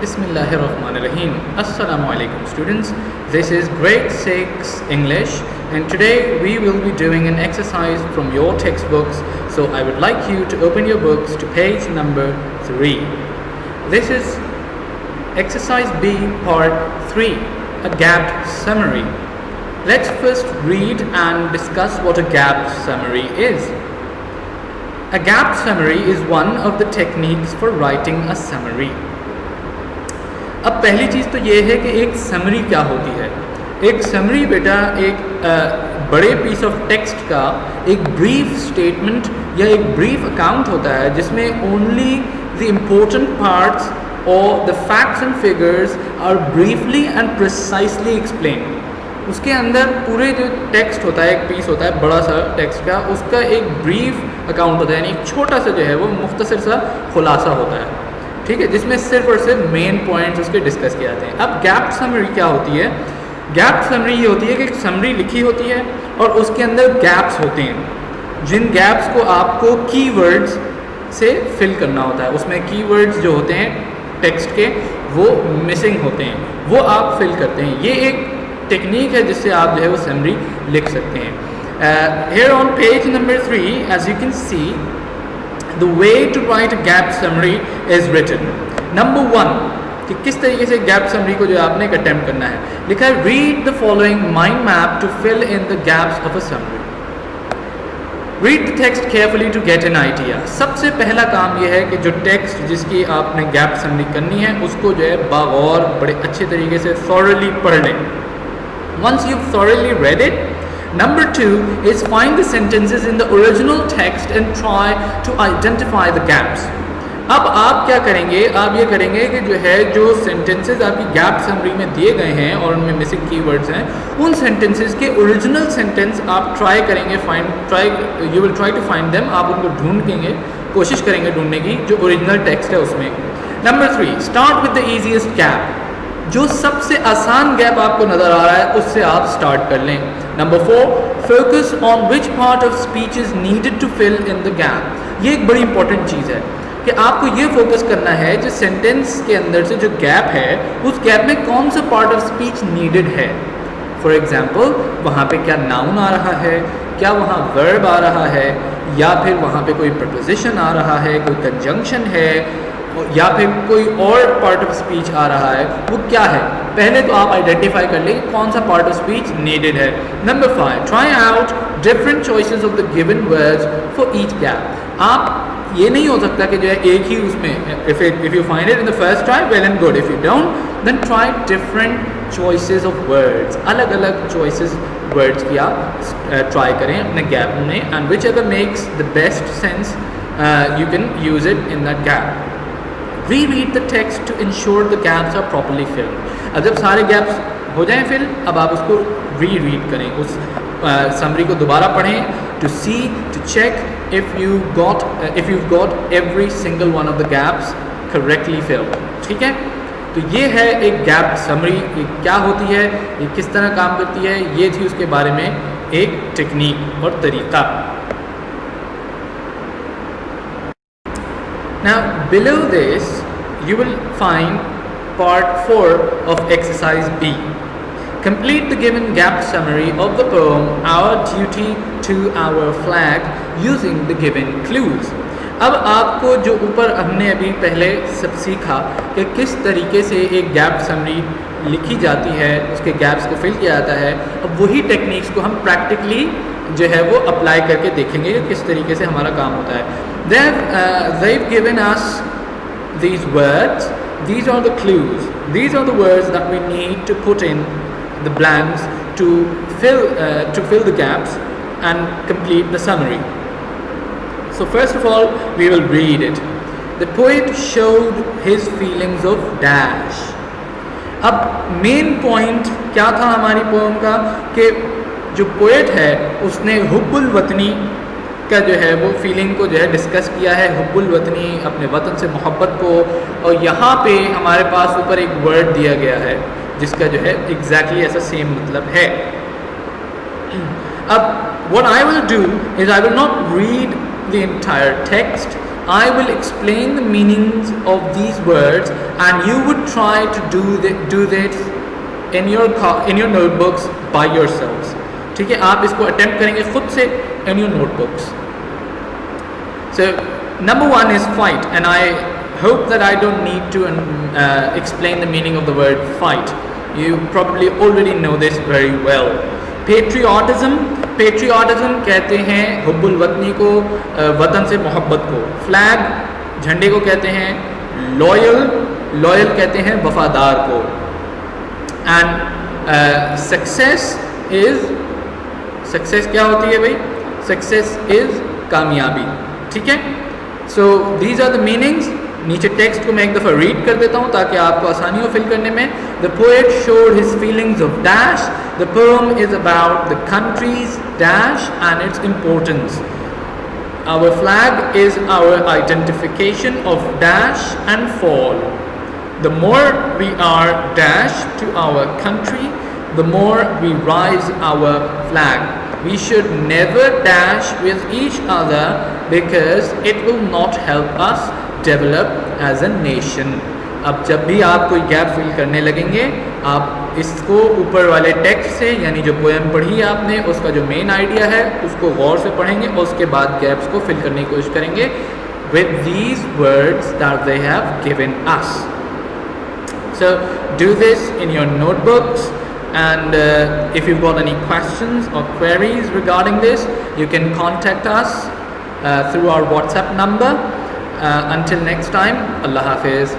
Bismillahirrahmanirrahim. Assalamu alaikum students. This is grade 6 English and today we will be doing an exercise from your textbooks. So I would like you to open your books to page number 3. This is exercise B part 3, a gapped summary. Let's first read and discuss what a gapped summary is. A gapped summary is one of the techniques for writing a summary. अब पहली चीज़ तो ये है कि एक summary क्या होती है. एक समरी बेटा एक बड़े पीस ऑफ टेक्स्ट का एक ब्रीफ स्टेटमेंट या एक ब्रीफ अकाउंट होता है जिसमें ओनली द इम्पोर्टेंट पार्ट्स और the facts and figures are briefly and precisely explain. उसके अंदर पूरे जो टेक्स्ट होता है, एक पीस होता है बड़ा सा टेक्स्ट का, उसका एक ब्रीफ अकाउंट होता है, यानी एक छोटा सा जो है वो मुख्तसर सा खुलासा होता है, ठीक है, जिसमें सिर्फ और सिर्फ मेन पॉइंट्स उसके डिस्कस किए जाते हैं. अब गैप समरी क्या होती है? गैप समरी ये होती है कि एक समरी लिखी होती है और उसके अंदर गैप्स होते हैं, जिन गैप्स को आपको कीवर्ड्स से फिल करना होता है. उसमें कीवर्ड्स जो होते हैं टेक्स्ट के वो मिसिंग होते हैं, वो आप फिल करते हैं. ये एक टेक्निक है जिससे आप जो है वो समरी लिख सकते हैं. Here on page number 3, as you can see, the way to write a gap summary is written. Number 1, कि किस तरीके से गैप समरी को जो आपने एक अटेम्प्ट करना है. लिखा है read the following mind map to fill in the gaps of a summary. Read the text carefully to get an idea. सबसे पहला काम यह है कि जो टेक्स्ट जिसकी आपने गैप समरी करनी है उसको जो है बागौर बड़े अच्छे तरीके से thoroughly पढ़ लें. Once you've thoroughly read it, number 2 is find the sentences in the original text and try to identify the gaps. अब आप क्या करेंगे? आप ये करेंगे कि जो है जो सेंटेंसेस आपकी गैप समरी में दिए गए हैं और उनमें मिसिंग कीवर्ड्स हैं, उन सेंटेंसेस के ओरिजिनल सेंटेंस आप ट्राई करेंगे you will try to find them. आप उनको ढूंढेंगे, कोशिश करेंगे ढूंढने की जो ओरिजिनल टेक्स्ट है उसमें. Number 3, start with the easiest gap. जो सबसे आसान गैप आपको नज़र आ रहा है उससे आप स्टार्ट कर लें. Number 4, focus on which part of speech is needed to fill in the gap. ये एक बड़ी इंपॉर्टेंट चीज़ है कि आपको ये फोकस करना है जो सेंटेंस के अंदर से जो गैप है उस गैप में कौन सा पार्ट ऑफ स्पीच नीडेड है. फॉर एग्जाम्पल, वहाँ पे क्या नाउन आ रहा है, क्या वहाँ वर्ब आ रहा है, या फिर वहाँ पे कोई प्रपोजिशन आ रहा है, कोई कंजंक्शन है, या फिर कोई और पार्ट ऑफ स्पीच आ रहा है, वो क्या है. पहले तो आप आइडेंटिफाई कर लें कौन सा पार्ट ऑफ स्पीच नीडेड है. Number 5, try out different choices of the given words for each gap. आप ये नहीं हो सकता कि जो है एक ही उसमें if you find it in the first try well and good, if you don't then try different choices of words. अलग अलग चॉइसेस वर्ड्स की आप ट्राई करें अपने गैप में, and which ever makes the best sense you can use it in that gap. Reread the text to ensure the gaps are properly filled. अब जब सारे gaps हो जाएं फिल, अब आप उसको रीरीड करें, उस समरी को दोबारा पढ़ें to see, to check if you've got every single one of the gaps correctly filled. ठीक है, तो ये है एक गैप समरी. ये क्या होती है, ये किस तरह काम करती है, ये थी उसके बारे में एक टेक्निक और तरीका. Now below this you will find part 4 of exercise B. Complete the given gap summary of the poem Our Duty to Our Flag using the given clues. अब आपको जो ऊपर हमने अभी पहले सब सीखा कि किस तरीके से एक गैप समरी लिखी जाती है, उसके गैप्स को फिल किया जाता है, अब वही टेक्निक्स को हम प्रैक्टिकली जो है वो अप्लाई करके देखेंगे कि किस तरीके से हमारा काम होता है. They've given us these words. These are the clues. These are the words that we need to put in the blanks to fill the gaps and complete the summary. So first of all, we will read it. The poet showed his feelings of dash. अब main point क्या था हमारी poem का कि जो poet है उसने हुब्बुल वतनी का जो है वो फीलिंग को जो है डिस्कस किया है, हुब्बुल वतनी, अपने वतन से मोहब्बत को. और यहाँ पे हमारे पास ऊपर एक वर्ड दिया गया है जिसका जो है एग्जैक्टली ऐसा सेम मतलब है. अब what I will do is I will not read the entire text. I will explain the meanings of these words and you would try to do this in your notebooks by yourselves. ठीक है, आप इसको attempt करेंगे खुद से in your notebooks. So number one is fight, and I hope that I don't need to explain the meaning of the word fight. You probably already know this very well. Patriotism कहते हैं हुब्बुल वतनी को, वतन से मोहब्बत को. Flag झंडे को कहते हैं लॉयल कहते हैं वफादार को. एंड सक्सेस क्या होती है भाई? सक्सेस इज कामयाबी. ठीक है, so these are the meanings. नीचे टेक्स्ट को मैं एक दफ़ा रीड कर देता हूँ ताकि आपको आसानी हो फिल करने में. The poet showed his feelings of dash. The poem is about the countries dash and its importance. Our flag is our identification of dash and fall. The more we are dash to our country, the more we rise our flag. We should never dash with each other because it will not help us develop as a nation. अब जब भी आप कोई gap fill करने लगेंगे, आप इसको ऊपर वाले टेक्स्ट से, यानी जो पोएम पढ़ी आपने उसका जो मेन आइडिया है उसको गौर से पढ़ेंगे और उसके बाद गैप्स को फिल करने की कोशिश करेंगे with these words that they have given us. So do this in your notebooks, and if you've got any questions or queries regarding this, you can contact us through our WhatsApp number. Until next time, Allah Hafiz.